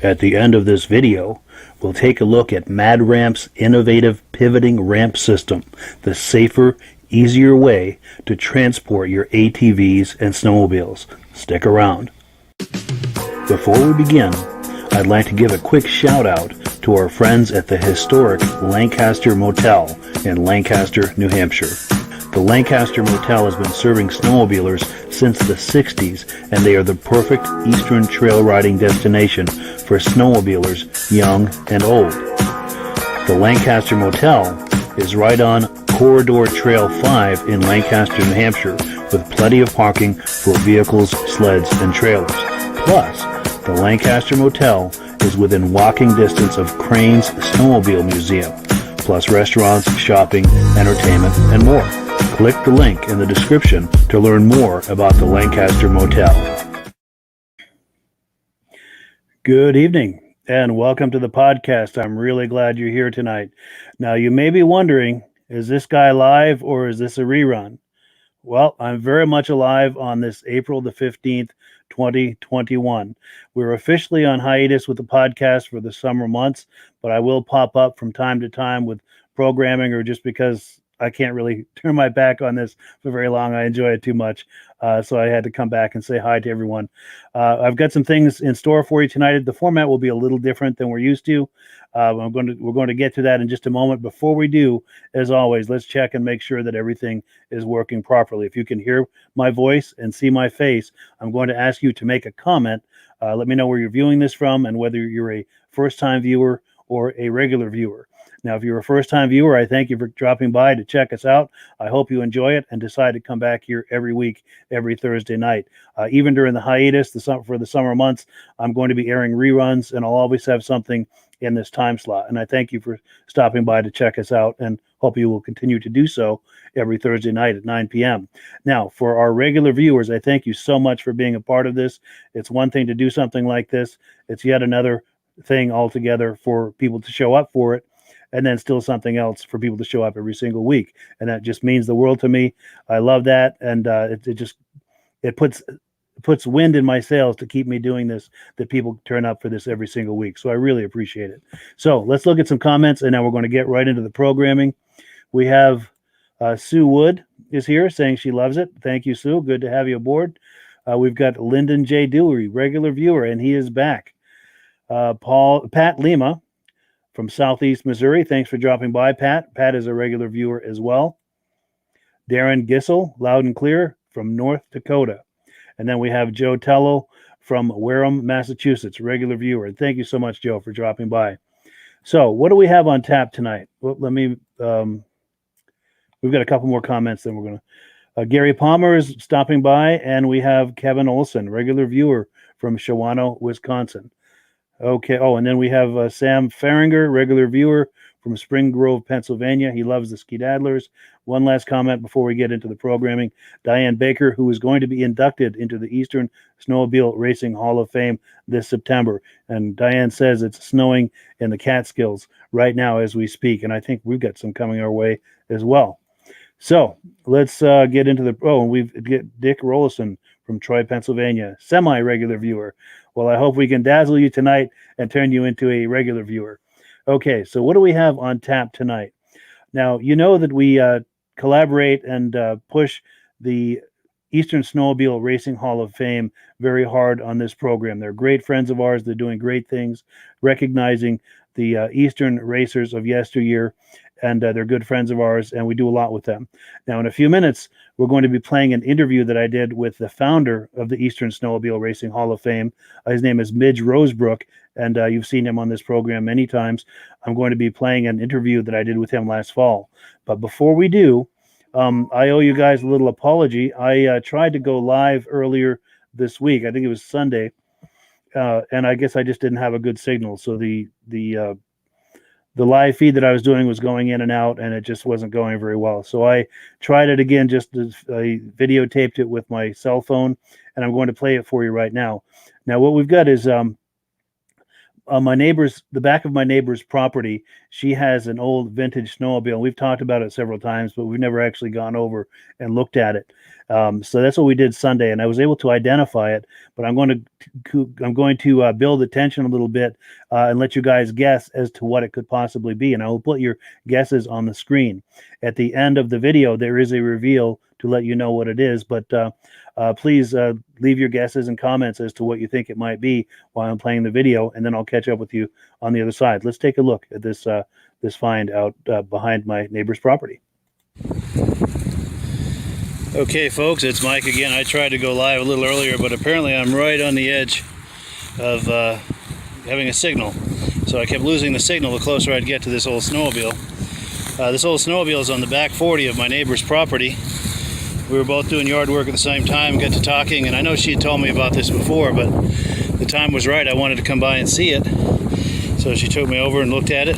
At the end of this video, we'll take a look at Mad Ramp's innovative pivoting ramp system, the safer, easier way to transport your ATVs and snowmobiles. Stick around. Before we begin, I'd like to give a quick shout out to our friends at the historic Lancaster Motel in Lancaster, New Hampshire. The Lancaster Motel has been serving snowmobilers since the 60s, and they are the perfect eastern trail riding destination for snowmobilers young and old. The Lancaster Motel is right on Corridor Trail 5 in Lancaster, New Hampshire, with plenty of parking for vehicles, sleds, and trailers. Plus, the Lancaster Motel is within walking distance of Crane's Snowmobile Museum, plus restaurants, shopping, entertainment, and more. Click the link in the description to learn more about the Lancaster Motel. Good evening, and welcome to the podcast. I'm really glad you're here tonight. Now, you may be wondering, is this guy live or is this a rerun? Well, I'm very much alive on this April the 15th, 2021. We're officially on hiatus with the podcast for the summer months, but I will pop up from time to time with programming, or just because I can't really turn my back on this for very long. I enjoy it too much. So I had to come back and say hi to everyone. I've got some things in store for you tonight. The format will be a little different than we're used to. We're going to get to that in just a moment. Before we do, as always, let's check and make sure that everything is working properly. If you can hear my voice and see my face, I'm going to ask you to make a comment. Let me know where you're viewing this from and whether you're a first-time viewer or a regular viewer. Now, if you're a first-time viewer, I thank you for dropping by to check us out. I hope you enjoy it and decide to come back here every week, every Thursday night. Even during the hiatus for the summer months, I'm going to be airing reruns, and I'll always have something in this time slot. And I thank you for stopping by to check us out, and hope you will continue to do so every Thursday night at 9 p.m. Now, for our regular viewers, I thank you so much for being a part of this. It's one thing to do something like this. It's yet another thing altogether for people to show up for it. And then still something else for people to show up every single week. And that just means the world to me. I love that. And it puts wind in my sails to keep me doing this, that people turn up for this every single week. So I really appreciate it. So let's look at some comments, and now we're going to get right into the programming. We have Sue Wood is here saying she loves it. Thank you, Sue. Good to have you aboard. We've got Lyndon J. Dewey, regular viewer, and he is back. Pat Lima from Southeast Missouri. Thanks for dropping by, Pat. Pat is a regular viewer as well. Darren Gissel, loud and clear, from North Dakota. And then we have Joe Tello from Wareham, Massachusetts, regular viewer. And thank you so much, Joe, for dropping by. So what do we have on tap tonight? Well, we've got a couple more comments, then we're going Gary Palmer is stopping by, and we have Kevin Olson, regular viewer from Shawano, Wisconsin. Okay. Oh, and then we have Sam Farringer, regular viewer from Spring Grove, Pennsylvania. He loves the Skedaddlers. One last comment before we get into the programming. Diane Baker, who is going to be inducted into the Eastern Snowmobile Racing Hall of Fame this September. And Diane says it's snowing in the Catskills right now as we speak. And I think we've got some coming our way as well. So let's get into the. Oh, and we've get Dick Rollison from Troy, Pennsylvania, semi-regular viewer. Well, I hope we can dazzle you tonight and turn you into a regular viewer. Okay, so what do we have on tap tonight? Now, you know that we collaborate and push the Eastern Snowmobile Racing Hall of Fame very hard on this program. They're great friends of ours. They're doing great things, recognizing the Eastern racers of yesteryear, and they're good friends of ours, and we do a lot with them. Now, in a few minutes, we're going to be playing an interview that I did with the founder of the Eastern Snowmobile Racing Hall of Fame. His name is Midge Rosebrook, and you've seen him on this program many times. I'm going to be playing an interview that I did with him last fall. But before we do, I owe you guys a little apology. I tried to go live earlier this week. I think it was Sunday, and I guess I just didn't have a good signal. So the live feed that I was doing was going in and out, and it just wasn't going very well. So I tried it again, just I videotaped it with my cell phone, and I'm going to play it for you right now. Now, what we've got is the back of my neighbor's property. She has an old vintage snowmobile. We've talked about it several times, but we've never actually gone over and looked at it. So that's what we did Sunday, and I was able to identify it. But I'm going to build the tension a little bit and let you guys guess as to what it could possibly be. And I will put your guesses on the screen. At the end of the video, there is a reveal to let you know what it is. But please leave your guesses and comments as to what you think it might be while I'm playing the video, and then I'll catch up with you on the other side. Let's take a look at this find out behind my neighbor's property. Okay, folks, it's Mike again. I tried to go live a little earlier, but apparently I'm right on the edge of having a signal. So I kept losing the signal the closer I'd get to this old snowmobile. This old snowmobile is on the back 40 of my neighbor's property. We were both doing yard work at the same time, got to talking, and I know she had told me about this before, but the time was right. I wanted to come by and see it. So she took me over and looked at it.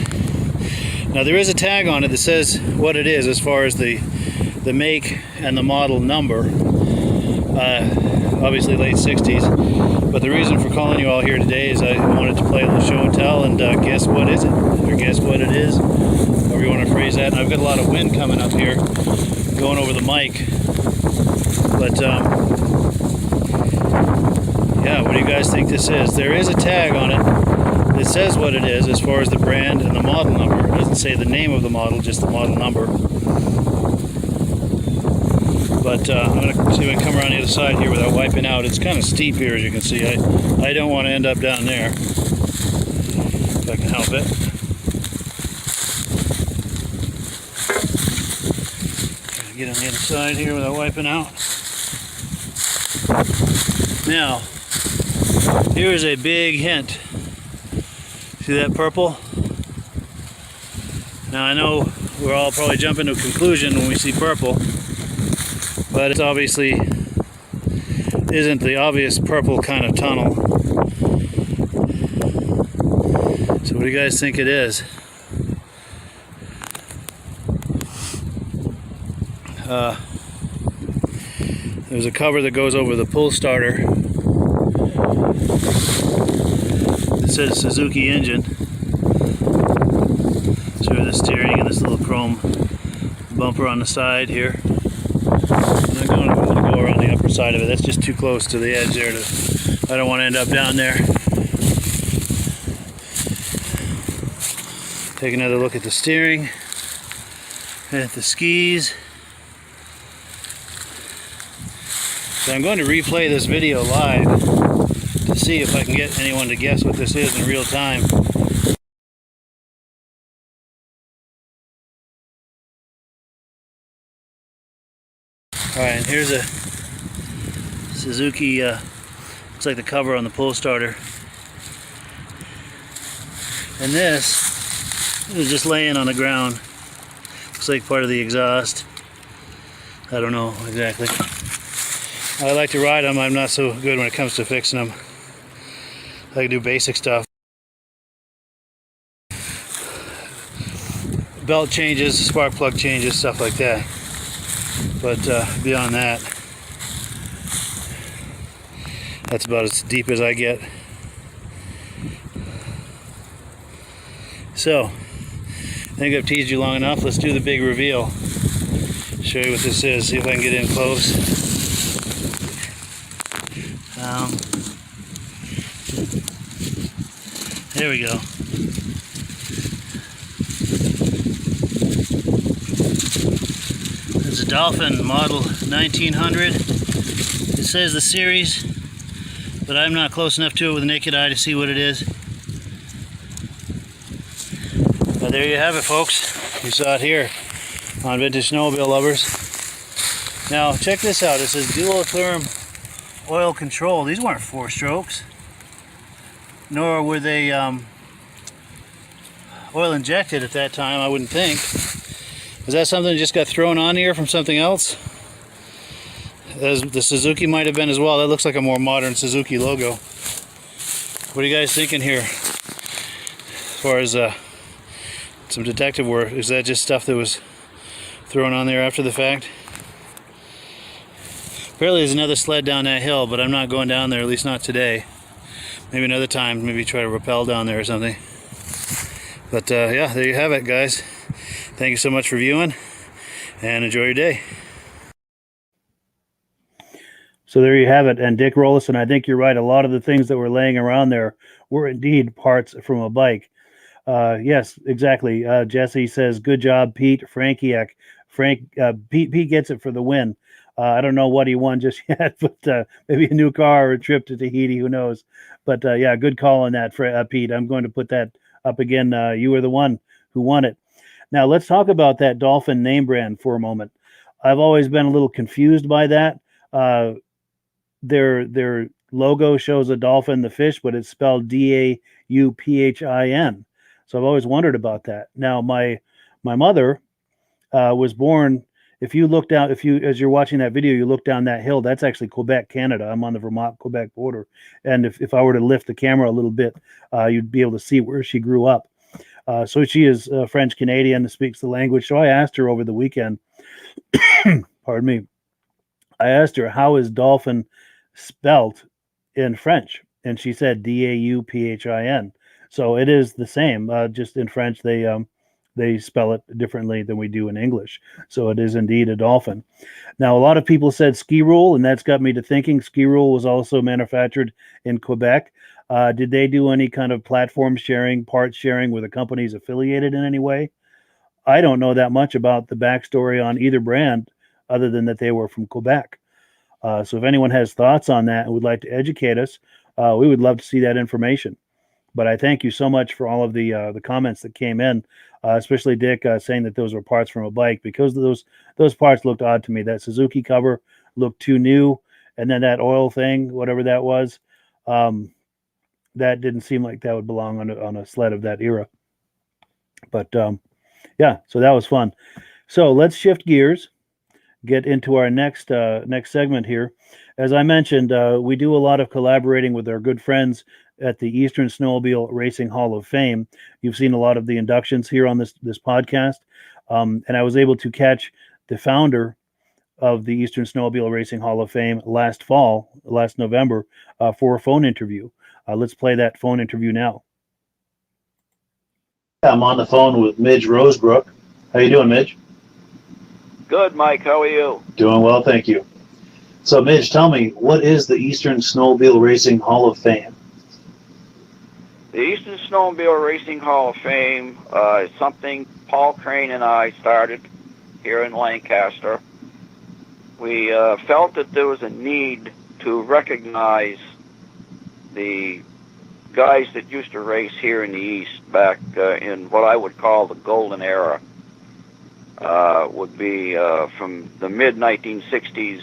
Now there is a tag on it that says what it is as far as the make and the model number. Obviously late 60s. But the reason for calling you all here today is I wanted to play a little show and tell and guess what is it, or guess what it is, however you want to phrase that. And I've got a lot of wind coming up here, going over the mic. But yeah, what do you guys think this is? There is a tag on it. It says what it is as far as the brand and the model number. It doesn't say the name of the model, just the model number. But I'm going to see if I can come around the other side here without wiping out. It's kind of steep here, as you can see. I don't want to end up down there, if I can help it. Try to get on the other side here without wiping out. Now, here's a big hint. See that purple? Now I know we're all probably jumping to a conclusion when we see purple, but it obviously isn't the obvious purple kind of tunnel. So what do you guys think it is? There's a cover that goes over the pull starter. It says Suzuki engine. So the steering and this little chrome bumper on the side here. I'm going to go around the upper side of it. That's just too close to the edge there. I don't want to end up down there. Take another look at the steering, at the skis. So I'm going to replay this video live to see if I can get anyone to guess what this is in real time. Alright, and here's a Suzuki, looks like the cover on the pull starter. And this is just laying on the ground. Looks like part of the exhaust. I don't know exactly. I like to ride them. I'm not so good when it comes to fixing them. I can do basic stuff. Belt changes, spark plug changes, stuff like that. But beyond that, that's about as deep as I get. So, I think I've teased you long enough. Let's do the big reveal. Show you what this is. See if I can get in close. There we go. It's a Dolphin model 1900. It says the series, but I'm not close enough to it with the naked eye to see what it is. But there you have it, folks. You saw it here on Vintage Snowmobile Lovers. Now, check this out. It says dual therm oil control. These weren't 4 strokes, nor were they oil injected at that time, I wouldn't think. Is that something that just got thrown on here from something else? As the Suzuki might have been as well. That looks like a more modern Suzuki logo. What are you guys thinking here? As far as some detective work, is that just stuff that was thrown on there after the fact? Apparently there's another sled down that hill, but I'm not going down there, at least not today. Maybe another time, maybe try to rappel down there or something. But yeah, there you have it, guys. Thank you so much for viewing, and enjoy your day. So there you have it. And Dick Rollison, I think you're right. A lot of the things that were laying around there were indeed parts from a bike. Yes, exactly. Jesse says, good job, Pete. Pete gets it for the win. I don't know what he won just yet, but maybe a new car or a trip to Tahiti, who knows. But yeah, good call on that, Pete. I'm going to put that up again. You were the one who won it. Now let's talk about that Dolphin name brand for a moment. I've always been a little confused by that. Their logo shows a dolphin, the fish, but it's spelled Dauphin. So I've always wondered about that. Now my mother was born. If you look down, as you're watching that video, you look down that hill. That's actually Quebec, Canada. I'm on the Vermont-Quebec border, and if I were to lift the camera a little bit, you'd be able to see where she grew up. So she is French Canadian, speaks the language. So I asked her over the weekend. Pardon me. I asked her, how is dolphin spelt in French, and she said Dauphin. So it is the same. Just in French, they spell it differently than we do in English. So it is indeed a dolphin. Now, a lot of people said Ski Rule, and that's got me to thinking Ski Rule was also manufactured in Quebec. Did they do any kind of platform sharing, parts sharing with the companies affiliated in any way? I don't know that much about the backstory on either brand other than that they were from Quebec. So if anyone has thoughts on that and would like to educate us, we would love to see that information. But I thank you so much for all of the comments that came in, especially Dick saying that those were parts from a bike, because those parts looked odd to me. That Suzuki cover looked too new, and then that oil thing, whatever that was, that didn't seem like that would belong on a sled of that era. But yeah, so that was fun. So let's shift gears, get into our next segment here. As I mentioned, we do a lot of collaborating with our good friends at the Eastern Snowmobile Racing Hall of Fame. You've seen a lot of the inductions here on this podcast, and I was able to catch the founder of the Eastern Snowmobile Racing Hall of Fame last November, for a phone interview. Let's play that phone interview now. I'm on the phone with Midge Rosebrook. How you doing, Midge? Good, Mike. How are you? Doing well, thank you. So, Midge, tell me, what is the Eastern Snowmobile Racing Hall of Fame? The Eastern Snowmobile Racing Hall of Fame is something Paul Crane and I started here in Lancaster. We felt that there was a need to recognize the guys that used to race here in the East back in what I would call the golden era. Would be from the mid-1960s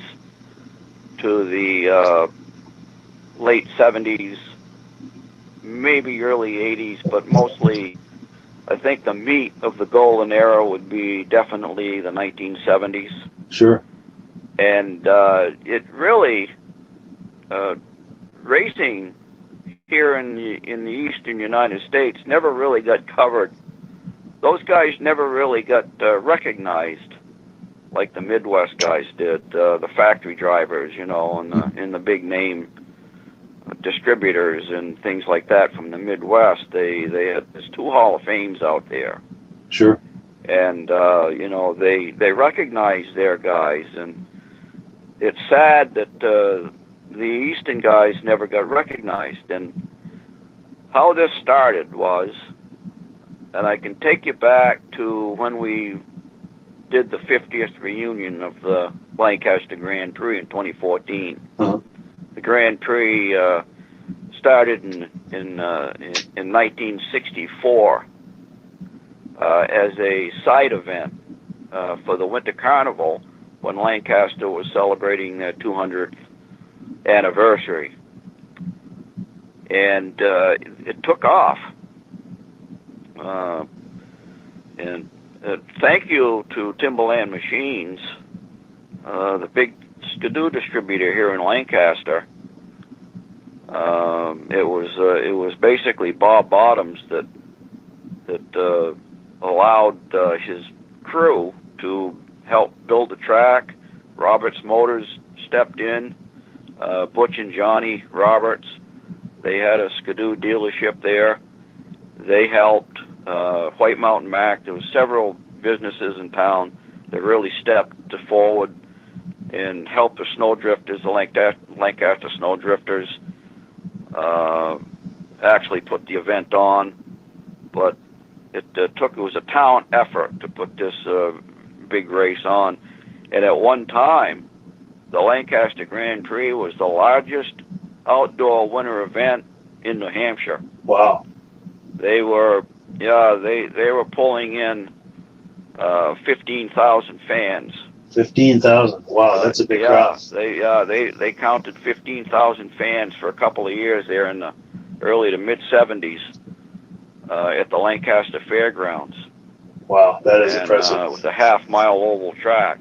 to the late 70s, maybe early 80s, but mostly I think the meat of the golden era would be definitely the 1970s. Sure. And it really, racing here in the eastern United States never really got covered. Those guys never really got recognized like the Midwest guys did, the factory drivers, and the big name distributors and things like that from the Midwest. There's 2 Hall of Fames out there. Sure. And they recognize their guys, and it's sad that the Eastern guys never got recognized. And how this started was, and I can take you back to when we did the 50th reunion of the Lancaster Grand Prix in 2014. Uh-huh. The Grand Prix started in 1964 as a side event for the Winter Carnival when Lancaster was celebrating their 200th anniversary. And it took off. And thank you to Timberland Machines, the big Skidoo distributor here in Lancaster. It was basically Bob Bottoms that allowed his crew to help build the track. Roberts Motors stepped in. Butch and Johnny Roberts, they had a Skidoo dealership there. They helped. White Mountain Mac, there was several businesses in town that really stepped forward and helped the Snowdrifters, the Lancaster Snowdrifters, actually put the event on. But it was a town effort to put this big race on. And at one time, the Lancaster Grand Prix was the largest outdoor winter event in New Hampshire. Wow. They were pulling in 15,000 fans. 15,000. Wow, that's a big crowd. They counted 15,000 fans for a couple of years there in the early to mid 70s at the Lancaster Fairgrounds. Wow, that is impressive. With a half-mile oval track,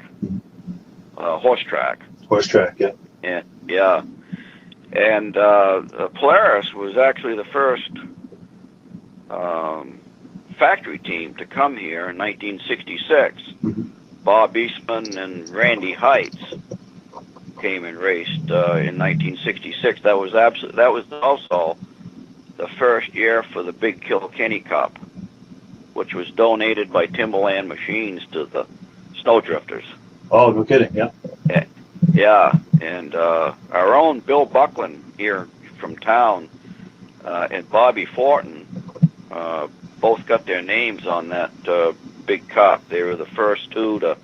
horse track. Horse track, yeah. And Polaris was actually the first factory team to come here in 1966. Mm-hmm. Bob Eastman and Randy Heights came and raced in 1966. That was also the first year for the Big Kilkenny Cup, which was donated by Timberland Machines to the Snowdrifters. Oh, no kidding, yeah. Yeah, and our own Bill Buckland here from town and Bobby Fortin both got their names on that big cup. They were the first 2 to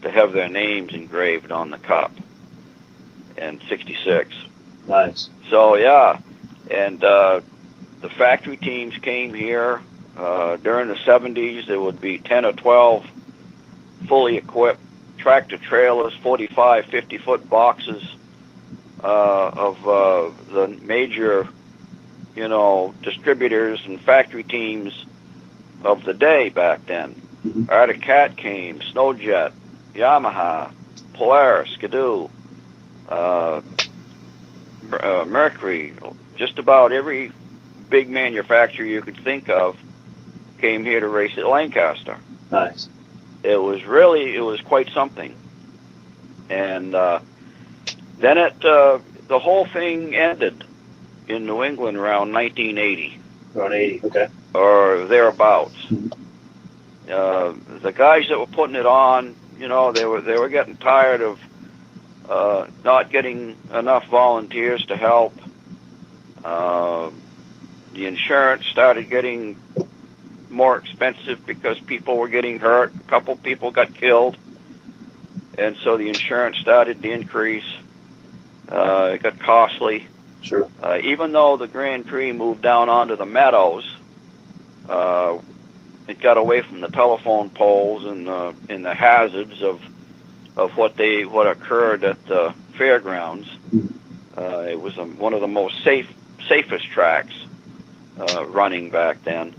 have their names engraved on the cup in '66. Nice. So yeah, and the factory teams came here during the '70s. There would be 10 or 12 fully equipped tractor trailers, 45, 50-foot boxes of the major, distributors and factory teams of the day back then. Mm-hmm. Arctic Cat came, Snowjet, Yamaha, Polaris, Skidoo, Mercury, just about every big manufacturer you could think of came here to race at Lancaster. Nice. It was quite something. And then the whole thing ended in New England around 1980. Around 80, okay. Or thereabouts. Mm-hmm. The guys that were putting it on, they were getting tired of not getting enough volunteers to help. The insurance started getting more expensive because people were getting hurt. A couple people got killed, and so the insurance started to increase. It got costly. Sure. Even though the Grand Prix moved down onto the meadows, it got away from the telephone poles and the hazards of what occurred at the fairgrounds. Mm-hmm. It was one of the most safest tracks running back then,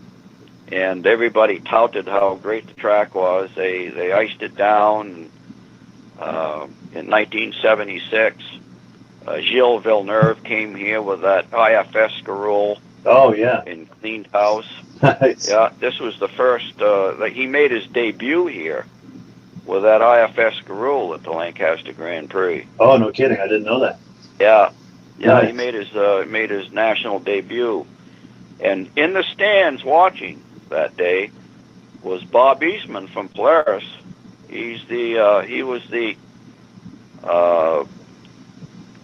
and everybody touted how great the track was. They iced it down. In 1976, Gilles Villeneuve came here with that IFS Scarole. Oh, yeah. In cleaned house. Nice. Yeah, this was the first. He made his debut here with that IFS Scarole at the Lancaster Grand Prix. Oh, no kidding! I didn't know that. Yeah, Nice. He made his national debut, and in the stands watching that day was Bob Eastman from Polaris. He was the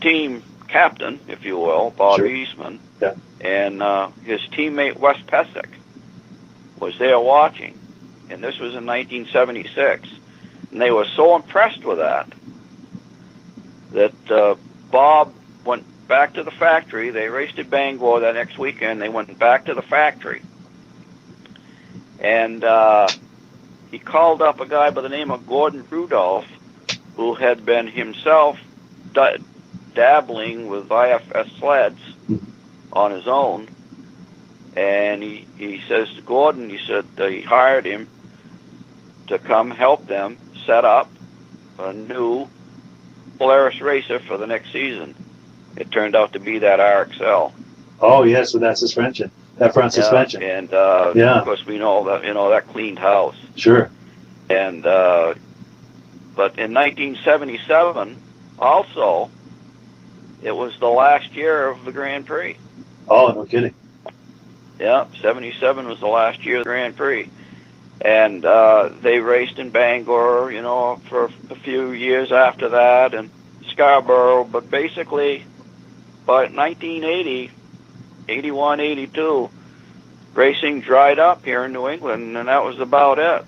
team captain, if you will, Bob Sure. Eastman. Yeah. And his teammate Wes Pesic was there watching, and this was in 1976. And they were so impressed with that Bob went back to the factory. They raced at Bangor that next weekend. They went back to the factory, and he called up a guy by the name of Gordon Rudolph, who had been himself dabbling with IFS sleds on his own. And he says to Gordon, he hired him to come help them set up a new Polaris racer for the next season. It turned out to be that RXL. Oh, yes, with that suspension, that front suspension. And of course we know that cleaned house. Sure. And but in 1977, also, it was the last year of the Grand Prix. Oh, no kidding. Yeah, 77 was the last year of the Grand Prix. And they raced in Bangor, for a few years after that, and Scarborough. But basically, by 1980, 81, 82, racing dried up here in New England, and that was about it.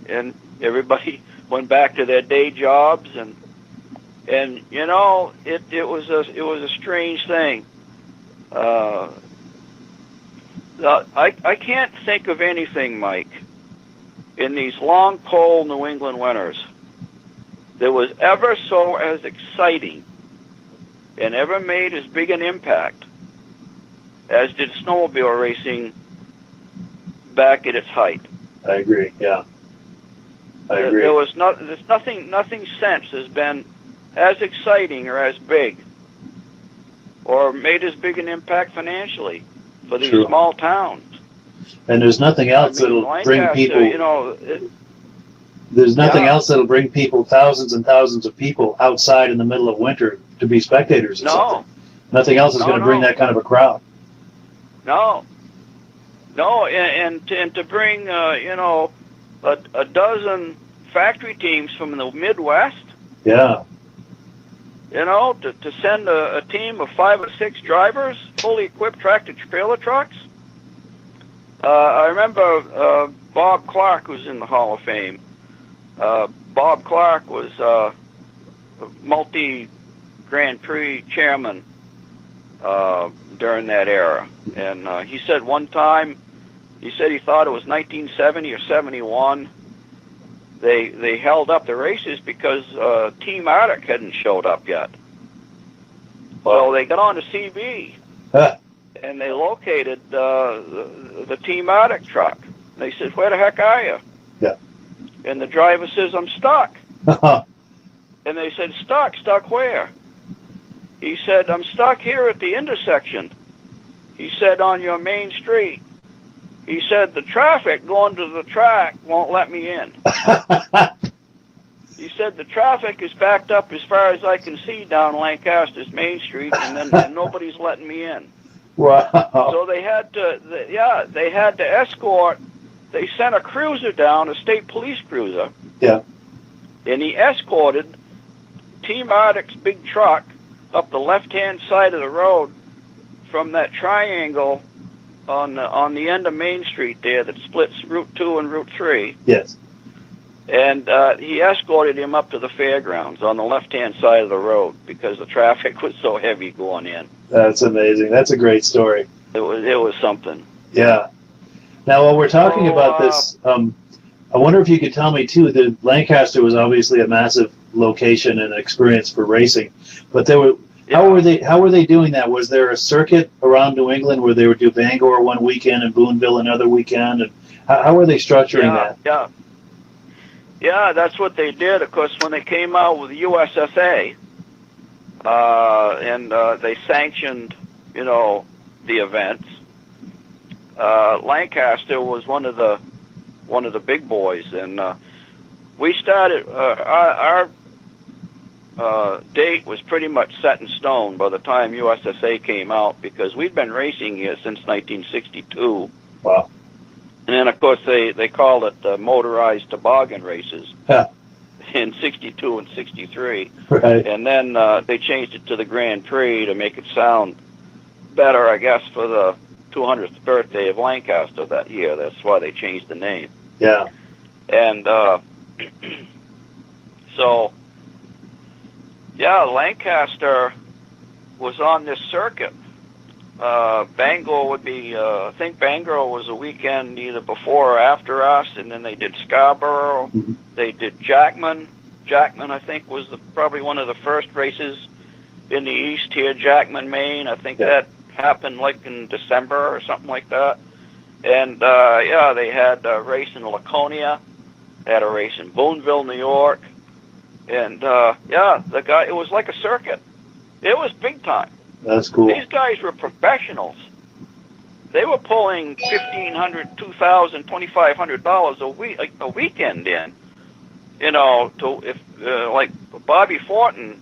And everybody went back to their day jobs, and it was a strange thing. I can't think of anything, Mike, in these long, cold New England winters that was ever so as exciting and ever made as big an impact as did snowmobile racing back at its height. I agree. Yeah, I agree. There's nothing since has been as exciting or as big or made as big an impact financially for these small towns. And there's nothing else that'll bring people. There's nothing else that'll bring people, thousands and thousands of people, outside in the middle of winter to be spectators. Or something. Nothing else is going to bring that kind of a crowd. No, and to bring a dozen factory teams from the Midwest. Yeah. To send a team of 5 or 6 drivers, fully equipped tractor-trailer trucks. I remember Bob Clark was in the Hall of Fame. Bob Clark was a multi-Grand Prix chairman during that era. And he said one time, he thought it was 1970 or 71, they held up the races because Team Arctic hadn't showed up yet. Well, they got on to CB, and they located the Team Arctic truck. They said, "Where the heck are you?" Yeah. And the driver says, "I'm stuck." And they said, "Stuck where?" He said, "I'm stuck here at the intersection." He said, "On your main street." He said, "The traffic going to the track won't let me in." He said, "The traffic is backed up as far as I can see down Lancaster's Main Street, and nobody's letting me in." Wow. So they had to escort. They sent a cruiser down, a state police cruiser. Yeah. And he escorted Team Arctic's big truck up the left-hand side of the road from that triangle on the end of Main Street there that splits Route 2 and Route 3. Yes. And he escorted him up to the fairgrounds on the left-hand side of the road because the traffic was so heavy going in. That's amazing. That's a great story. It was something. Yeah. Now, while we're talking about this, I wonder if you could tell me too that Lancaster was obviously a massive location and experience for racing, but there were. Yeah. How were they doing that? Was there a circuit around New England where they would do Bangor one weekend and Boonville another weekend? And how were they structuring that? Yeah. Yeah, that's what they did. Of course, when they came out with the USSA, and they sanctioned, the events. Lancaster was one of the big boys, and we started our date was pretty much set in stone by the time USSA came out, because we'd been racing here since 1962. Wow. And then, of course, they called it motorized toboggan races in 62 and 63. Right. And then they changed it to the Grand Prix to make it sound better, I guess, for the 200th birthday of Lancaster that year. That's why they changed the name. Yeah. And so, yeah, Lancaster was on this circuit. Bangor would be, I think Bangor was a weekend either before or after us, and then they did Scarborough. Mm-hmm. They did Jackman. Jackman, I think, was probably one of the first races in the east here, Jackman, Maine. I think that happened like in December or something like that. And, yeah, they had a race in Laconia. They had a race in Boonville, New York. And, yeah, it was like a circuit. It was big time. That's cool. These guys were professionals. They were pulling $1,500, $2,000, $2,500 a weekend in. Like Bobby Fortin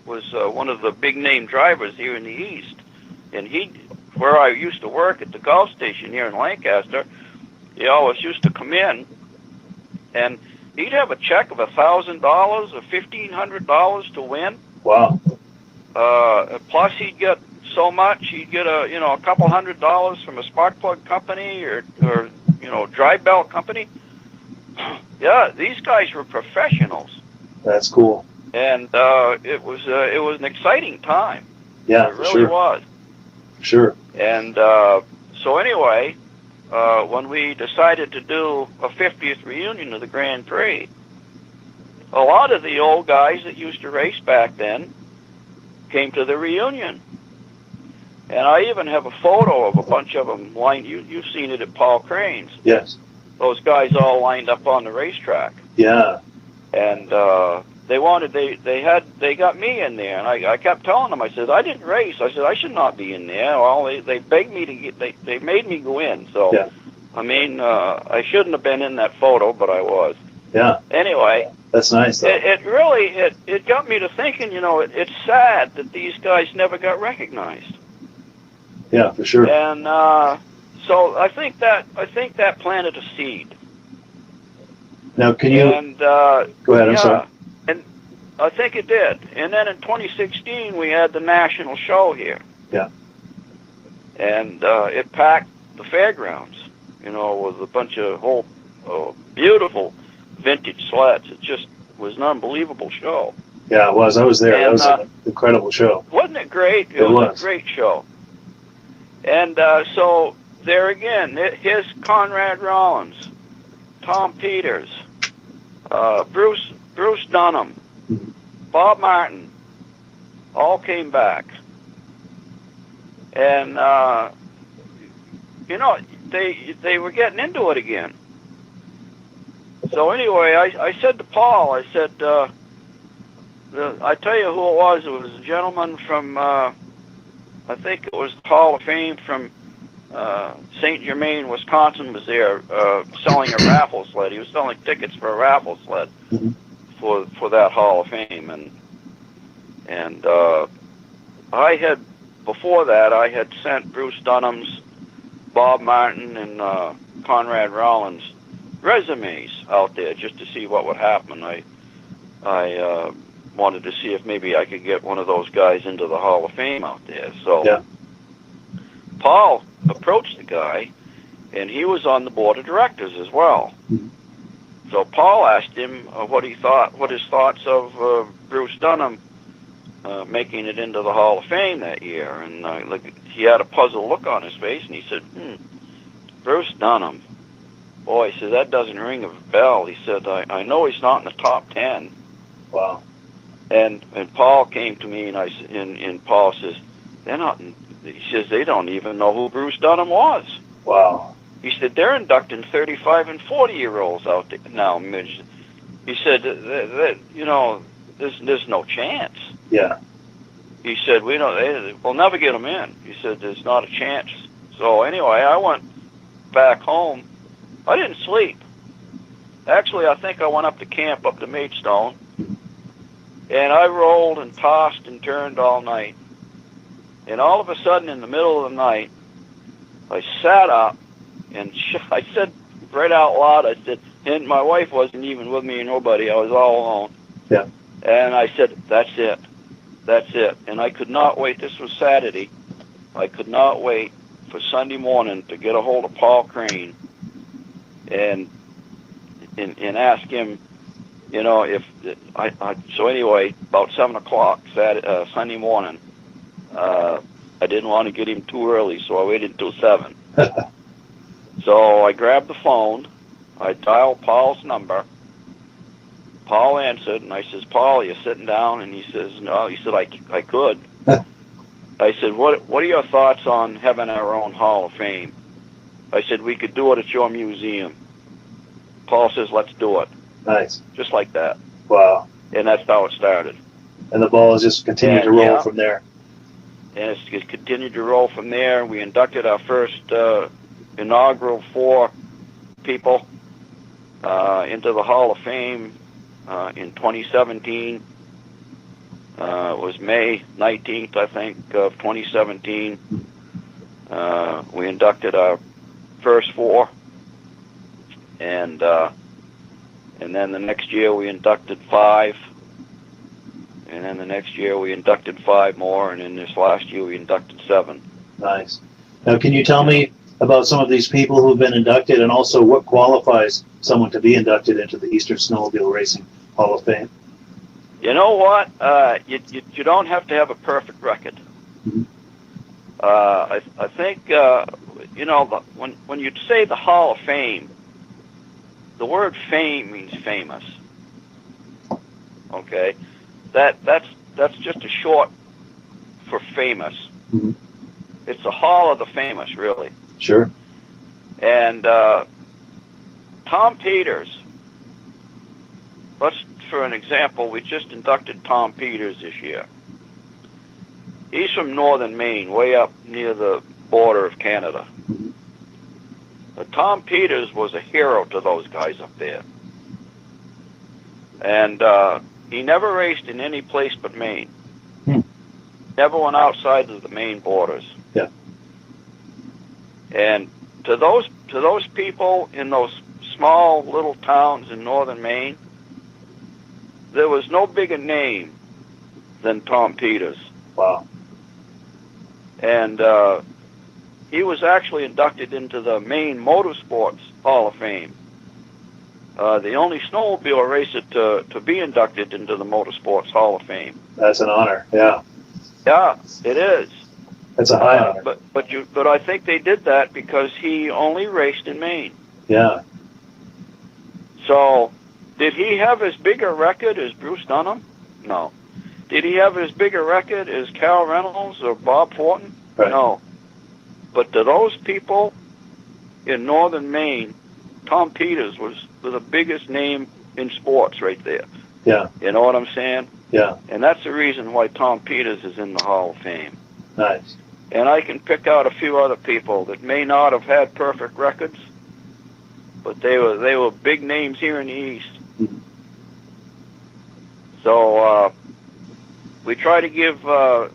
was one of the big name drivers here in the East, and where I used to work at the golf station here in Lancaster, he always used to come in, and he'd have a check of $1,000 or $1,500 to win. Wow. Plus he'd get so much, he'd get a couple $100 from a spark plug company or dry belt company. Yeah, these guys were professionals. That's cool. And it was an exciting time. Yeah, it really was. Sure. And so anyway, when we decided to do a 50th reunion of the Grand Prix, a lot of the old guys that used to race back then came to the reunion. And I even have a photo of a bunch of them lined. You've seen it at Paul Crane's. Yes. Those guys all lined up on the racetrack. Yeah. And they got me in there, and I kept telling them, I said, I didn't race. I said, I should not be in there. Well, they begged me to they made me go in. So, yeah. I mean, I shouldn't have been in that photo, but I was. Yeah. Anyway. That's nice, though. It really got me to thinking, it's sad that these guys never got recognized. Yeah, for sure. And so I think that planted a seed. Now, can you... And, go ahead, I'm sorry. And I think it did. And then in 2016, we had the national show here. Yeah. And it packed the fairgrounds, with a bunch of whole beautiful vintage sleds. It just was an unbelievable show. Yeah, it was. I was there. That was an incredible show. Wasn't it great? It was a great show. And so there again, here's Conrad Rollins, Tom Peters, Bruce Dunham, Bob Martin, all came back. And, they were getting into it again. So anyway, I said to Paul, I said, I tell you who it was. It was a gentleman from, I think it was the Hall of Fame from St. Germain, Wisconsin, was there selling a raffle sled. He was selling tickets for a raffle sled for that Hall of Fame. And I had, before that, I had sent Bruce Dunham's, Bob Martin, and Conrad Rollins resumes out there just to see what would happen. I wanted to see if maybe I could get one of those guys into the Hall of Fame out there. So Paul approached the guy, and he was on the board of directors as well. So Paul asked him what his thoughts of Bruce Dunham making it into the Hall of Fame that year. And he had a puzzled look on his face, and he said, Bruce Dunham. Boy, he said, that doesn't ring a bell. He said, I know he's not in the top 10. Wow. And Paul came to me, and Paul says, he says, they don't even know who Bruce Dunham was. Wow. He said, they're inducting 35 and 40-year-olds out there now, Midge. He said, there's no chance. Yeah. He said, we'll never get them in. He said, there's not a chance. So anyway, I went back home. I didn't sleep. Actually, I think I went up to camp up to Maidstone, and I rolled and tossed and turned all night. And all of a sudden, in the middle of the night, I sat up, and I said right out loud, I said, and my wife wasn't even with me or nobody. I was all alone. Yeah. And I said, that's it. That's it. And I could not wait. This was Saturday. I could not wait for Sunday morning to get a hold of Paul Crane and ask him, if so anyway, about 7 o'clock Sunday morning, I didn't want to get him too early, so I waited until 7. So I grabbed the phone, I dialed Paul's number. Paul answered, and I says, Paul, you sitting down? And he says, no. He said, I could. I said, what are your thoughts on having our own Hall of Fame? I said, we could do it at your museum. Paul says, let's do it. Nice. Just like that. Wow. And that's how it started. And the ball has just continued to roll from there. And it's continued to roll from there. We inducted our first inaugural 4 people into the Hall of Fame in 2017. It was May 19th, I think, of 2017. We inducted our first 4, and then the next year we inducted 5, and then the next year we inducted 5 more, and in this last year we inducted 7. Nice. Now, can you tell me about some of these people who've been inducted, and also what qualifies someone to be inducted into the Eastern Snowmobile Racing Hall of Fame? You know what? You don't have to have a perfect record. Mm-hmm. I think when you say the Hall of Fame, the word fame means famous. Okay, that's just a short for famous. Mm-hmm. It's the Hall of the Famous, really. Sure. And Tom Peters. For an example, we just inducted Tom Peters this year. He's from northern Maine, way up near the border of Canada. Tom Peters was a hero to those guys up there. And he never raced in any place but Maine. Never went outside of the Maine borders. Yeah. And to those people in those small little towns in northern Maine, there was no bigger name than Tom Peters. Wow. And he was actually inducted into the Maine Motorsports Hall of Fame. The only snowmobile racer to be inducted into the Motorsports Hall of Fame. That's an honor. Yeah. Yeah, it is. That's a high honor. But I think they did that because he only raced in Maine. Yeah. So, did he have as big a record as Bruce Dunham? No. Did he have as big a record as Cal Reynolds or Bob Fortin? Right. No. But to those people in northern Maine, Tom Peters was the biggest name in sports right there. Yeah. You know what I'm saying? Yeah. And that's the reason why Tom Peters is in the Hall of Fame. Nice. And I can pick out a few other people that may not have had perfect records, but they were big names here in the East. Mm-hmm. So we try to give, not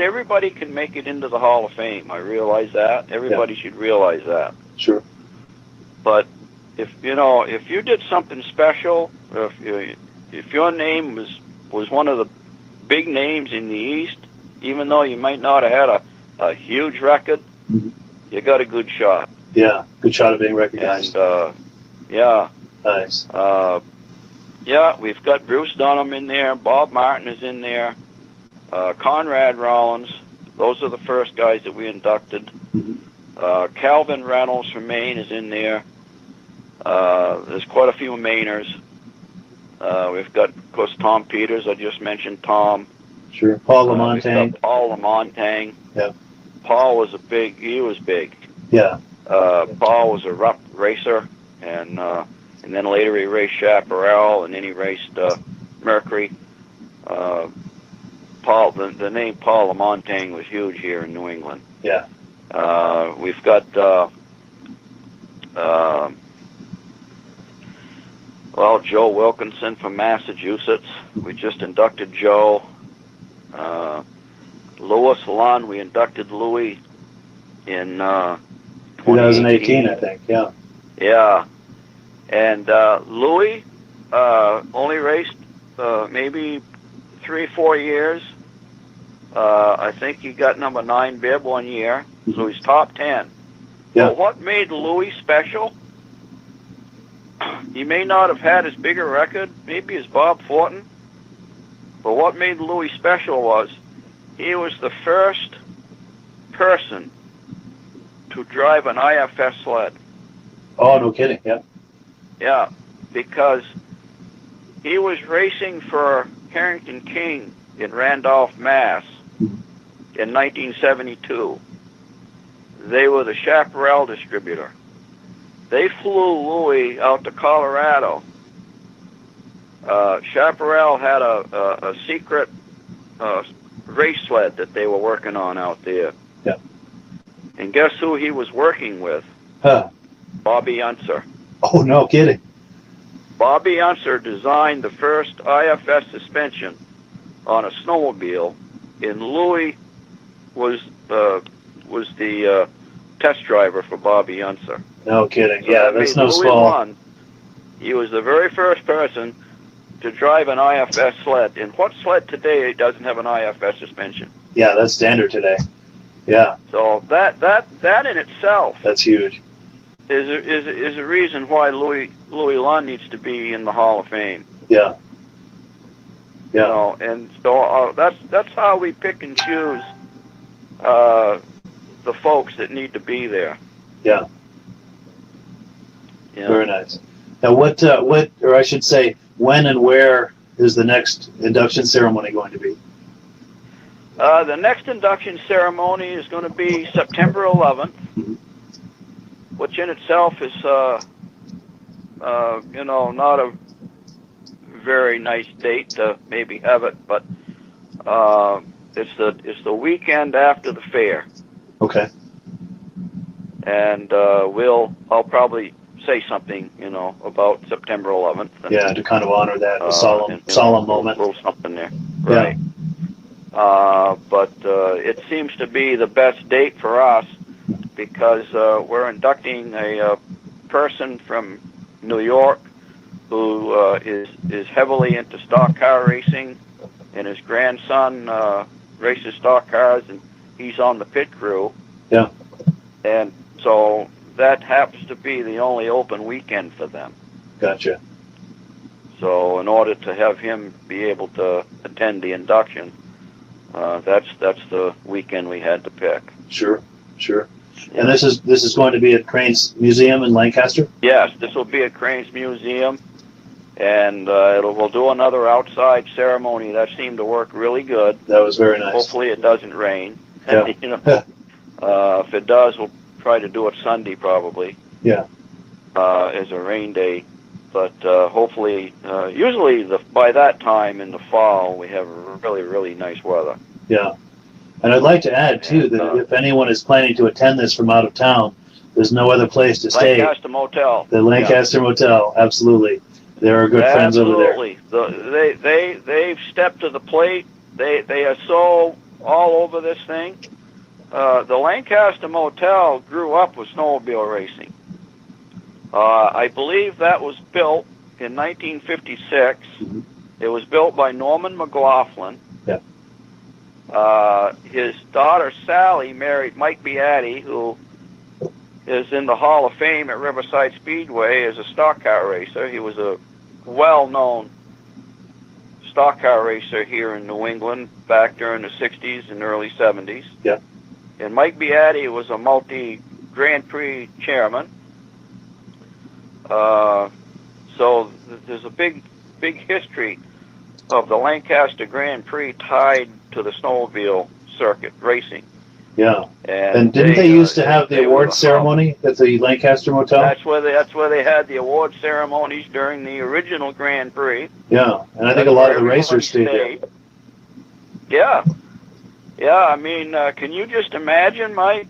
everybody can make it into the Hall of Fame. I realize that. Everybody should realize that. Sure. But if you did something special, if your name was one of the big names in the East, even though you might not have had a huge record, mm-hmm. you got a good shot. Yeah, good shot of being recognized. And yeah. Nice. Yeah, we've got Bruce Dunham in there. Bob Martin is in there. Conrad Rollins. Those are the first guys that we inducted. Mm-hmm. Calvin Reynolds from Maine is in there. There's quite a few Mainers. We've got, of course, Tom Peters. I just mentioned Tom. Sure. Paul Lamontagne. Paul Lamontagne. Yeah. Paul was he was big. Yeah. Paul was a rough racer, and and then later he raced Chaparral, and then he raced Mercury. Paul, the name Paul LaMontagne was huge here in New England. Yeah. We've got Joe Wilkinson from Massachusetts. We just inducted Joe. Louis Lund, we inducted Louis in 2018, I think. Yeah. Yeah. And Louis only raced maybe 3-4 years. I think he got number 9 bib one year, so he's top 10. Yeah. But what made Louis special? He may not have had as big a record, maybe as Bob Fortin, but what made Louis special was he was the first person to drive an IFS sled. Oh, no kidding. Yeah. Yeah, because he was racing for Harrington King in Randolph, Mass. In 1972. They were the Chaparral distributor. They flew Louis out to Colorado. Chaparral had a secret race sled that they were working on out there. Yeah. And guess who he was working with? Huh. Bobby Unser. Oh, no kidding. Bobby Unser designed the first IFS suspension on a snowmobile, and Louis was the test driver for Bobby Unser. No kidding. So Yeah, that that's made no Louis small. Lund. He was the very first person to drive an IFS sled. And what sled today doesn't have an IFS suspension? Yeah, that's standard today. Yeah. So that in itself That's huge. is a reason why Louis Lund needs to be in the Hall of Fame. Yeah. Yeah. You know, and so that's how we pick and choose the folks that need to be there. Yeah. You know? Very nice. Now, what, or I should say, when and where is the next induction ceremony going to be? The next induction ceremony is going to be September 11th, which in itself is, not a very nice date to maybe have it, but it's the weekend after the fair. Okay. And I'll probably say something, about September 11th. And, Yeah, to kind of honor that solemn moment. A little something there, right? Yeah. But it seems to be the best date for us because we're inducting a person from New York who is heavily into stock car racing, and his grandson races stock cars, and he's on the pit crew. Yeah. And so that happens to be the only open weekend for them. Gotcha. So in order to have him be able to attend the induction, that's the weekend we had to pick. Sure. Sure. Yeah. And this is going to be at Crane's Museum in Lancaster? Yes, this will be at Crane's Museum, and we'll do another outside ceremony. That seemed to work really good. That was very nice. Hopefully it doesn't rain. Yeah. If it does, we'll try to do it Sunday probably. Yeah. As a rain day. But hopefully, usually by that time in the fall, we have really, really nice weather. Yeah. And I'd like to add, too, that if anyone is planning to attend this from out of town, there's no other place to stay. Lancaster Motel. The Lancaster Motel, absolutely. There are good friends over there. Absolutely. They've stepped to the plate. They are so all over this thing. The Lancaster Motel grew up with snowmobile racing. I believe that was built in 1956. Mm-hmm. It was built by Norman McLaughlin. Yeah. His daughter Sally married Mike Beatty, who is in the Hall of Fame at Riverside Speedway as a stock car racer. He was a well-known stock car racer here in New England back during the 60s and early 70s. Yeah. And Mike Beatty was a multi-Grand Prix chairman. So there's a big history of the Lancaster Grand Prix tied to the snowmobile circuit racing. Yeah. And And didn't they used to have the awards ceremony at the Lancaster Motel? That's where they had the award ceremonies during the original Grand Prix. Yeah, and I think a lot of the racers stayed there. Yeah. Yeah, I mean, can you just imagine, Mike,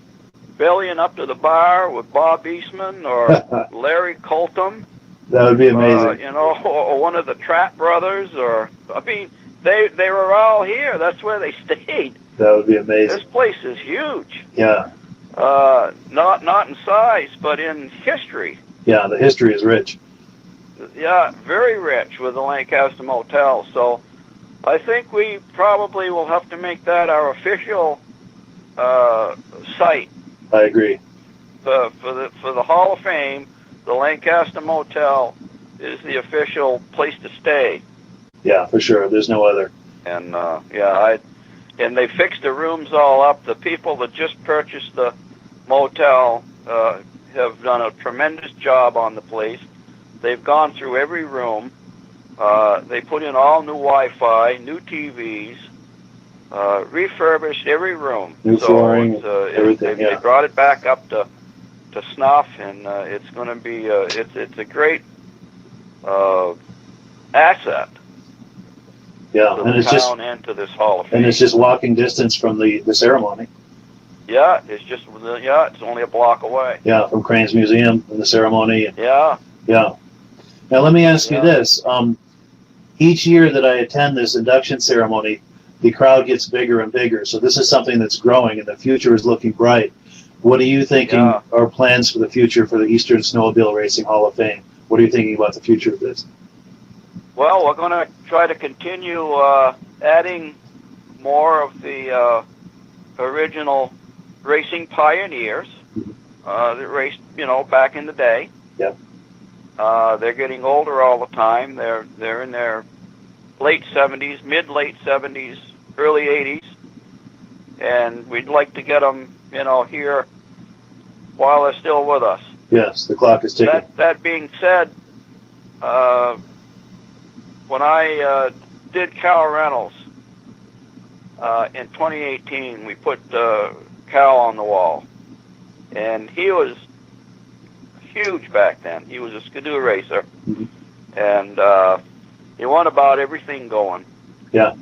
bellying up to the bar with Bob Eastman or Larry Colton? That would be amazing. Or one of the Trapp brothers, or, I mean, they were all here. That's where they stayed. That would be amazing. This place is huge. Yeah. Not in size, but in history. Yeah, the history is rich. Yeah, very rich with the Lancaster Motel. So I think we probably will have to make that our official site. I agree. For the Hall of Fame, the Lancaster Motel is the official place to stay. Yeah, for sure. There's no other. And and they fixed the rooms all up. The people that just purchased the motel have done a tremendous job on the place. They've gone through every room. They put in all new Wi-Fi, new TVs, refurbished every room. New flooring, everything. They brought it back up to snuff, and it's going to be it's a great asset. Yeah, to and the it's town and to this Hall of Fame. And it's just walking distance from the ceremony. Yeah, it's only a block away. Yeah, from Crane's Museum and the ceremony. Yeah. Yeah. Now let me ask you this: each year that I attend this induction ceremony, the crowd gets bigger and bigger. So this is something that's growing, and the future is looking bright. What are you thinking are plans for the future for the Eastern Snowmobile Racing Hall of Fame? What are you thinking about the future of this? Well, we're going to try to continue adding more of the original racing pioneers that raced, back in the day. Yep. They're getting older all the time. They're in their late 70s, mid-late 70s, early 80s, and we'd like to get them, here while they're still with us. Yes, the clock is ticking. That being said, when I did Cal Reynolds in 2018, we put Cal on the wall, and he was huge back then. He was a skidoo racer, and he won about everything going. Yeah.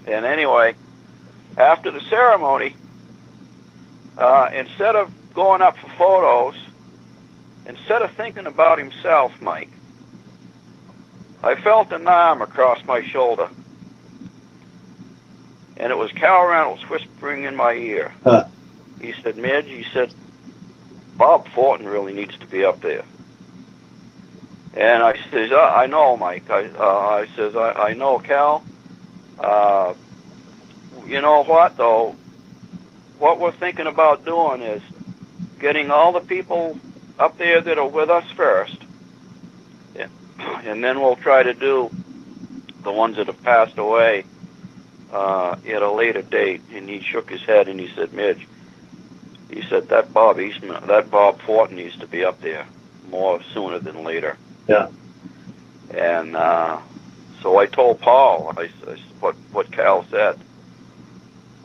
And anyway, after the ceremony, instead of going up for photos, instead of thinking about himself, Mike, I felt an arm across my shoulder, and it was Cal Reynolds whispering in my ear. He said, Midge, Bob Fortin really needs to be up there. And I says, I know, Mike. I says, I know, Cal. You know what, though? What we're thinking about doing is getting all the people up there that are with us first, and then we'll try to do the ones that have passed away at a later date. And he shook his head and he said, Midge, he said, that Bob Fortin needs to be up there more sooner than later. Yeah. And so I told Paul what Cal said.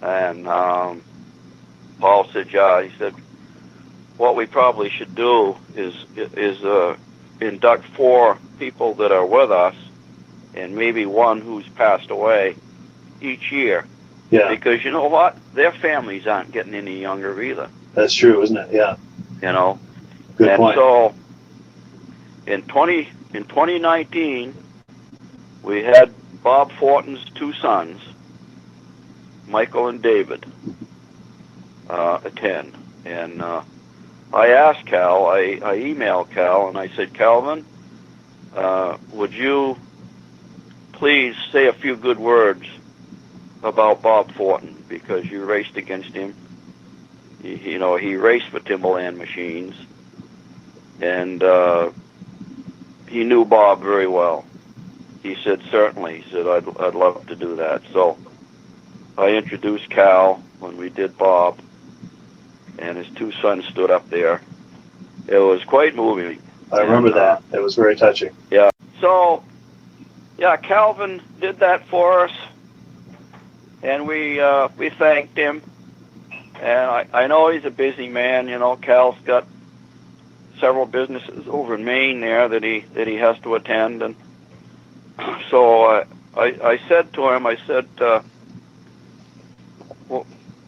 And Paul said, yeah. He said, what we probably should do is induct 4 people that are with us and maybe one who's passed away each year. Yeah. Because you know what? Their families aren't getting any younger either. That's true, isn't it? Yeah. Good point. So in 2019, we had Bob Fortin's 2 sons, Michael and David, attend. And I asked Cal, I emailed Cal, and I said, Calvin, would you please say a few good words about Bob Fortin, because you raced against him. He raced for Timberland Machines, and he knew Bob very well. He said, certainly. He said, I'd love to do that. So I introduced Cal when we did Bob, and his 2 sons stood up there. It was quite moving. I remember that. It was very touching. Yeah. So, Calvin did that for us, and we thanked him. And I know he's a busy man. You know, Cal's got several businesses over in Maine there that he has to attend, and so I said to him, I said,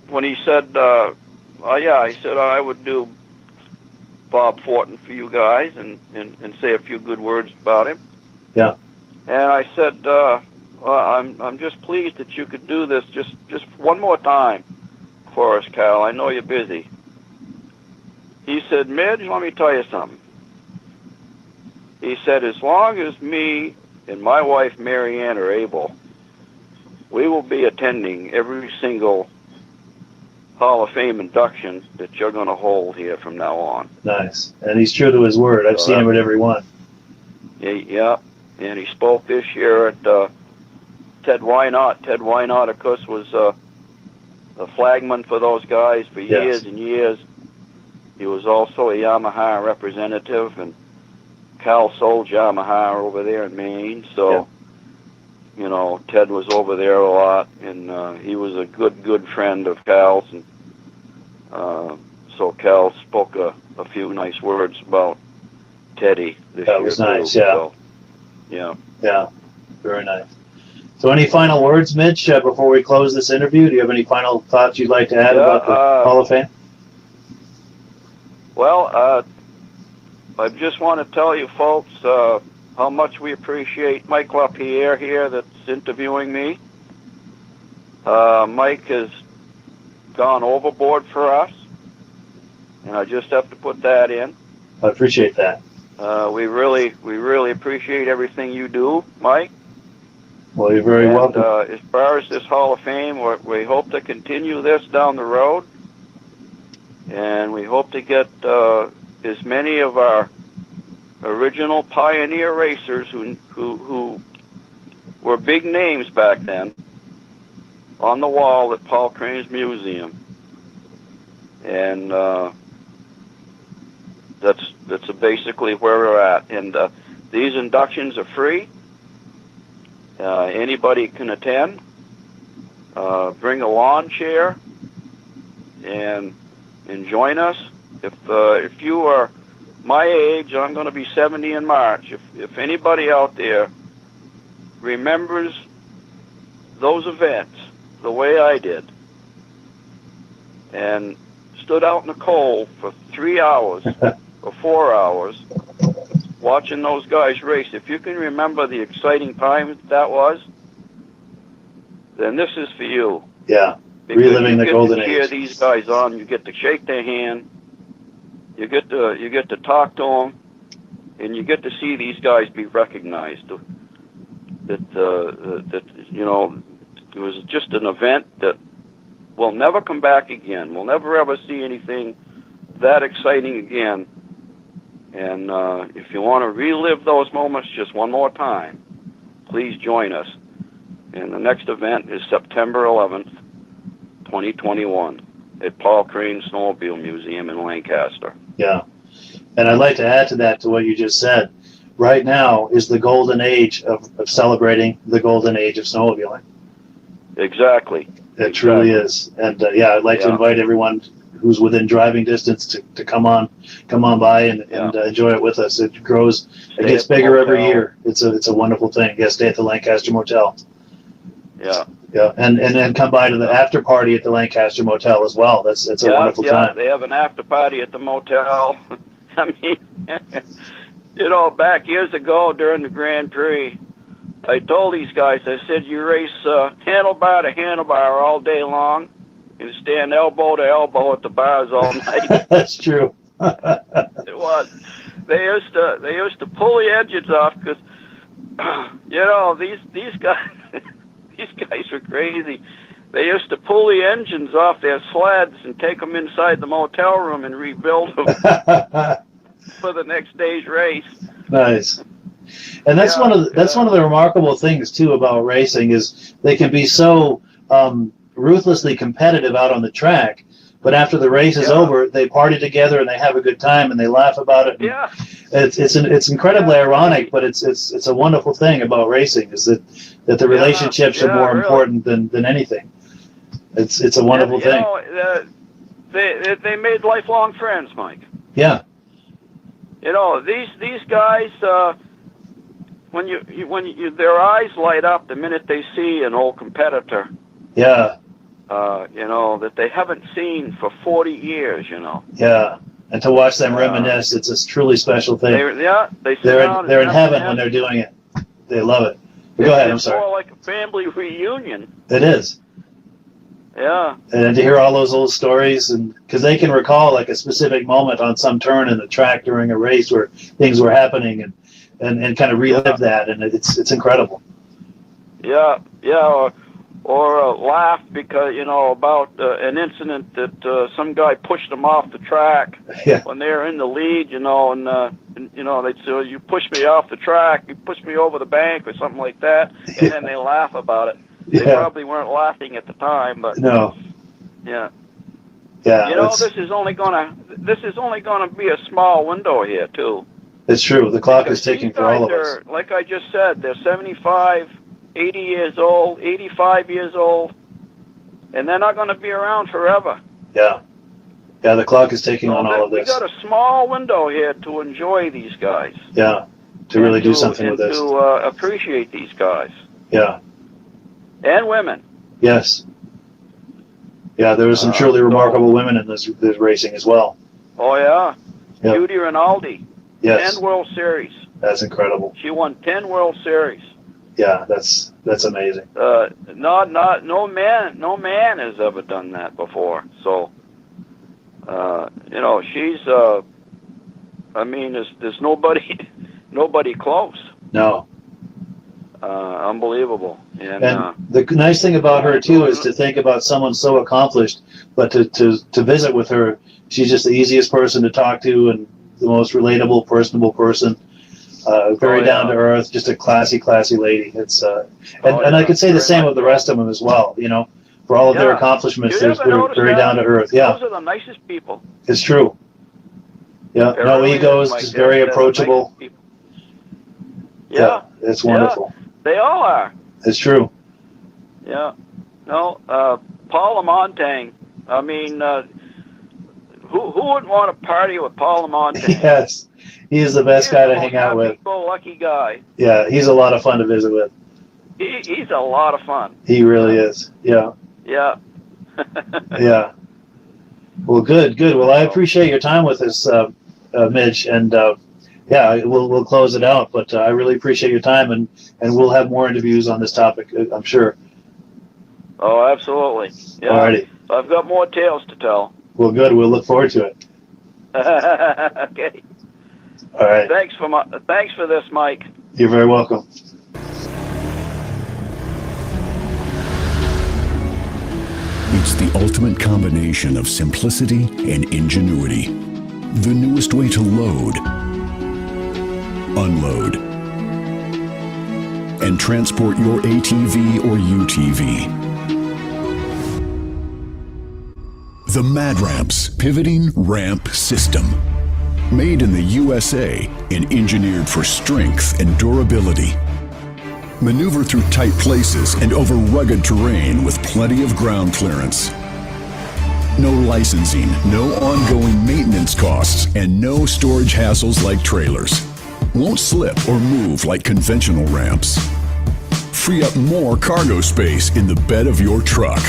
when he said, yeah, I said I would do Bob Fortin for you guys and say a few good words about him. Yeah. And I said, well, I'm just pleased that you could do this just one more time for us, Cal. I know you're busy. He said, Midge, let me tell you something. He said, as long as me and my wife Mary Ann are able, we will be attending every single Hall of Fame induction that you're going to hold here from now on. Nice. And he's true to his word. I've seen him at every one. Yeah. And he spoke this year at Ted Wynot. Ted Wynot, of course, was a flagman for those guys for years and years. He was also a Yamaha representative, and Cal sold Yamaha over there in Maine. So, you know, Ted was over there a lot, and he was a good friend of Cal's. And so Cal spoke a few nice words about Teddy this year. That was nice, yeah. So, yeah. Yeah, very nice. So any final words, Mitch, before we close this interview? Do you have any final thoughts you'd like to add about the Hall of Fame? Well, I just want to tell you folks how much we appreciate Mike LaPierre here that's interviewing me. Mike has gone overboard for us, and I just have to put that in. I appreciate that. We really appreciate everything you do, Mike. Well, you're very welcome. As far as this Hall of Fame, we hope to continue this down the road, and we hope to get as many of our original pioneer racers who were big names back then on the wall at Paul Crane's museum. And that's basically where we're at. And these inductions are free. Anybody can attend. Bring a lawn chair and join us. If you are my age, I'm going to be 70 in March. If anybody out there remembers those events the way I did, and stood out in the cold for 3 hours or 4 hours watching those guys race, if you can remember the exciting time that was, then this is for you. Yeah, because reliving the golden age. You get to cheer these guys on. You get to shake their hand. You get to talk to them, and you get to see these guys be recognized. That you know, it was just an event that will never come back again. We'll never ever see anything that exciting again. And if you want to relive those moments just one more time, please join us. And the next event is September 11th, 2021, at Paul Crane Snowmobile Museum in Lancaster. Yeah. And I'd like to add to that, to what you just said. Right now is the golden age of celebrating the golden age of snowmobiling. Exactly. It truly is. And I'd like to invite everyone who's within driving distance to come on by and enjoy it with us. It grows, it gets bigger every year. It's a wonderful thing. Yeah, stay at the Lancaster Motel. Yeah. Yeah, and then come by to the after party at the Lancaster Motel as well. It's a wonderful time. They have an after party at the motel. I mean, you know, back years ago during the Grand Prix, I told these guys, I said, you race handlebar to handlebar all day long and stand elbow to elbow at the bars all night. That's true. It was. They used to pull the engines off because, you know, these guys. These guys were crazy. They used to pull the engines off their sleds and take them inside the motel room and rebuild them for the next day's race. Nice. And that's one of the remarkable things too about racing is they can be so ruthlessly competitive out on the track, but after the race is over, they party together and they have a good time and they laugh about it. Yeah. It's incredibly ironic, but it's a wonderful thing about racing is that the relationships are more important than anything. It's a wonderful thing. You know, they made lifelong friends, Mike. Yeah. You know, these guys, when their eyes light up the minute they see an old competitor. Yeah. You know, that they haven't seen for 40 years. You know. Yeah. And to watch them reminisce, it's a truly special thing. They're in heaven when they're doing it. They love it. Go ahead. I'm sorry. It's more like a family reunion. It is. Yeah. And to hear all those old stories, and because they can recall like a specific moment on some turn in the track during a race where things were happening, and kind of relive that, and it's incredible. Yeah. Yeah. Or laugh because, you know, about an incident that some guy pushed them off the track when they were in the lead, you know, and you know, they'd say, you pushed me off the track, you pushed me over the bank or something like that, and then they laugh about it. They probably weren't laughing at the time, but no. Yeah. Yeah. You know, this is only gonna be a small window here too. It's true. The clock is Because ticking these for all guys of us. are, like I just said, they're 75, 80 years old, 85 years old, and they're not going to be around forever. Yeah. Yeah, the clock is ticking on all of this. We got a small window here to enjoy these guys. Yeah, to really do something with this. To appreciate these guys. Yeah. And women. Yes. Yeah, there were some truly remarkable women in this racing as well. Oh, yeah. Yep. Judy Rinaldi. Yes. 10 World Series. That's incredible. She won 10 World Series. Yeah, that's amazing. No man has ever done that before. So, you know, she's. I mean, there's nobody close. No. Unbelievable. And the nice thing about her too is to think about someone so accomplished, but to visit with her, she's just the easiest person to talk to and the most relatable, personable person. Very down to earth, just a classy lady. It's and I could say the same of the rest of them as well. You know, for all of their accomplishments, they're very down to earth. Yeah, those are the nicest people. It's true. Yeah, no egos, just very approachable. Yeah, it's wonderful. Yeah, they all are. It's true. Yeah. No, Paul Lamontagne. I mean, who wouldn't want to party with Paul Lamontagne? Yes. He is the best guy to hang out with. Lucky guy. Yeah, he's a lot of fun to visit with. He's a lot of fun. He really is. Yeah. Yeah. Yeah. Well, good. Well, I appreciate your time with us, Midge, and yeah, we'll close it out. But I really appreciate your time, and we'll have more interviews on this topic, I'm sure. Oh, absolutely. Yeah. Alrighty. I've got more tales to tell. Well, good. We'll look forward to it. Okay. All right. Thanks for this, Mike. You're very welcome. It's the ultimate combination of simplicity and ingenuity. The newest way to load, unload, and transport your ATV or UTV. The Mad Ramp's Pivoting Ramp System. Made in the USA and engineered for strength and durability. Maneuver through tight places and over rugged terrain with plenty of ground clearance. No licensing, no ongoing maintenance costs, and no storage hassles like trailers. Won't slip or move like conventional ramps. Free up more cargo space in the bed of your truck.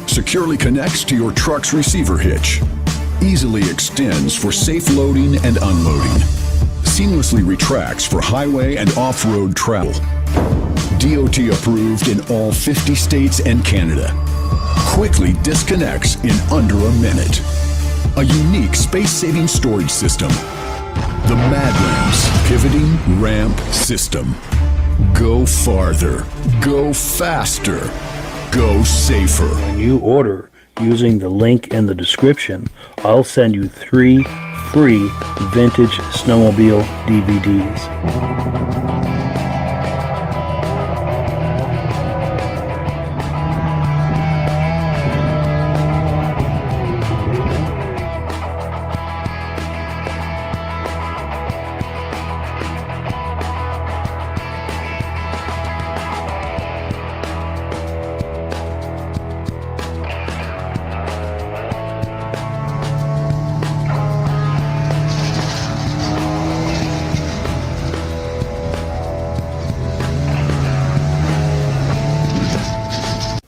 Securely connects to your truck's receiver hitch. Easily extends for safe loading and unloading. Seamlessly retracts for highway and off-road travel. DOT approved in all 50 states and Canada. Quickly disconnects in under a minute. A unique space-saving storage system. The Mad Ramp's Pivoting Ramp System. Go farther. Go faster. Go safer. When you order using the link in the description, I'll send you 3 free Vintage Snowmobile DVDs.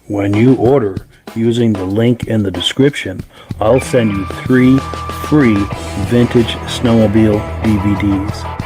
When you order using the link in the description, I'll send you 3 free Vintage Snowmobile DVDs.